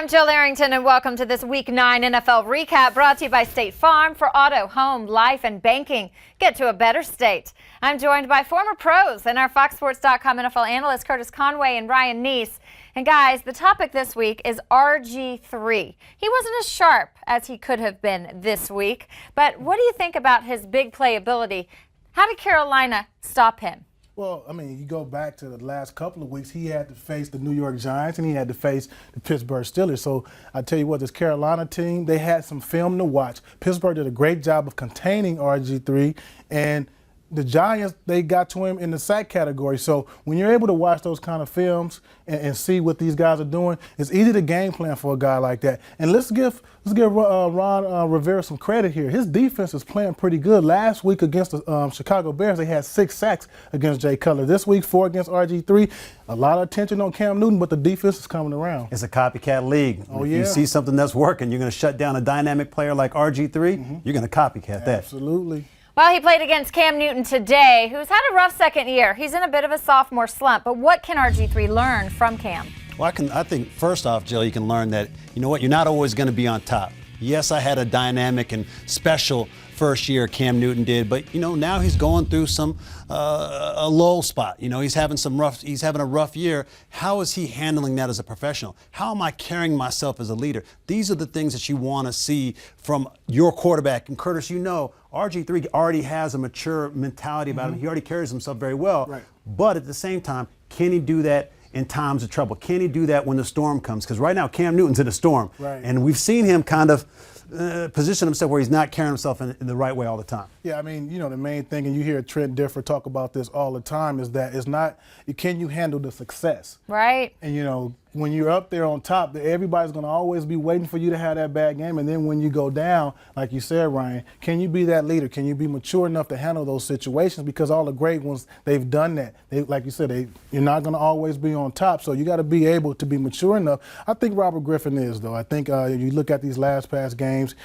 I'm Jill Arrington, and welcome to this Week 9 NFL recap brought to you by State Farm for auto, home, life, and banking. Get to a better state. I'm joined by former pros and our FoxSports.com NFL analyst Curtis Conway and Ryan Nece. And guys, the topic this week is RG3. He wasn't as sharp as he could have been this week, but what do you think about his big playability? How did Carolina stop him? Well, I mean, you go back to the last couple of weeks, he had to face the New York Giants and he had to face the Pittsburgh Steelers. So I tell you what, this Carolina team, they had some film to watch. Pittsburgh did a great job of containing RG3, and the Giants, they got to him in the sack category. So when you're able to watch those kind of films and see what these guys are doing, it's easy to game plan for a guy like that. And let's give Ron Rivera some credit here. His defense is playing pretty good. Last week against the Chicago Bears, they had 6 sacks against Jay Cutler. This week, 4 against RG3. A lot of attention on Cam Newton, but the defense is coming around. It's a copycat league. Oh, if yeah. you see something that's working, you're going to shut down a dynamic player like RG3, you're going to copycat that. Absolutely. Well, he played against Cam Newton today, who's had a rough second year. He's in a bit of a sophomore slump, but what can RG3 learn from Cam? Well, I think first off, Jill, you can learn that, you know what, you're not always going to be on top. Yes, I had a dynamic and special first year, Cam Newton did, but you know, now he's going through some a low spot. You know, he's having a rough year. How is he handling that as a professional? How am I carrying myself as a leader? These are the things that you want to see from your quarterback. And Curtis, you know, RG3 already has a mature mentality about him. He already carries himself very well. Right. But at the same time, can he do that in times of trouble? Can he do that when the storm comes? Because right now, Cam Newton's in a storm. Right. And we've seen him kind of position himself where he's not carrying himself in the right way all the time. Yeah, I mean, you know, the main thing, and you hear Trent Difford talk about this all the time, is that it's not, can you handle the success? Right. And, you know, when you're up there on top, everybody's going to always be waiting for you to have that bad game. And then when you go down, like you said, Ryan, can you be that leader? Can you be mature enough to handle those situations? Because all the great ones, they've done that. Like you said, you're not going to always be on top. So you got to be able to be mature enough. I think Robert Griffin is, though. I think you look at these last past games,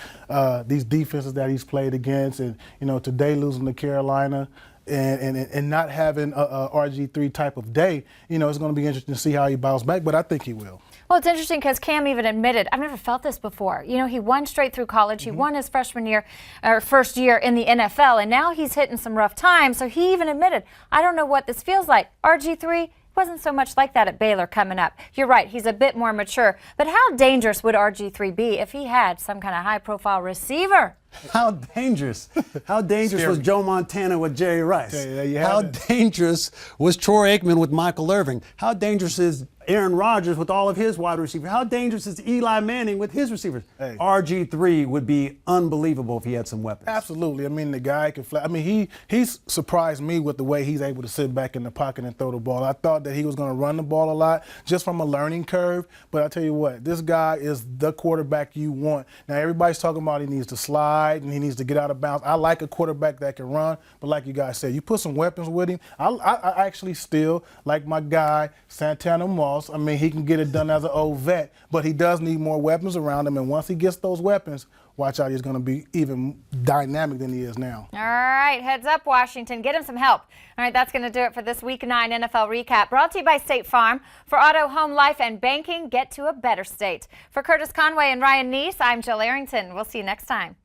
these defenses that he's played against, and, you know, today losing to Carolina, and not having a RG3 type of day, you know, it's going to be interesting to see how he bounces back, but I think he will. Well, it's interesting because Cam even admitted, I've never felt this before. You know, he won straight through college. He won his freshman year, or first year in the NFL, and now he's hitting some rough times. So he even admitted, I don't know what this feels like. RG3 wasn't so much like that at Baylor coming up. You're right, he's a bit more mature. But how dangerous would RG3 be if he had some kind of high-profile receiver? How dangerous? How dangerous was Joe Montana with Jerry Rice? How dangerous was Troy Aikman with Michael Irvin? How dangerous is Aaron Rodgers with all of his wide receivers? How dangerous is Eli Manning with his receivers? Hey. RG3 would be unbelievable if he had some weapons. Absolutely. I mean, the guy can fly. I mean, he's surprised me with the way he's able to sit back in the pocket and throw the ball. I thought that he was going to run the ball a lot just from a learning curve. But I tell you what, this guy is the quarterback you want. Now, everybody's talking about he needs to slide and he needs to get out of bounds. I like a quarterback that can run, but like you guys said, you put some weapons with him. I actually still like my guy, Santana Moss. I mean, he can get it done as an old vet, but he does need more weapons around him. And once he gets those weapons, watch out, he's going to be even dynamic than he is now. All right, heads up, Washington. Get him some help. All right, that's going to do it for this Week 9 NFL recap. Brought to you by State Farm. For auto, home, life, and banking, get to a better state. For Curtis Conway and Ryan Nece, I'm Jill Arrington. We'll see you next time.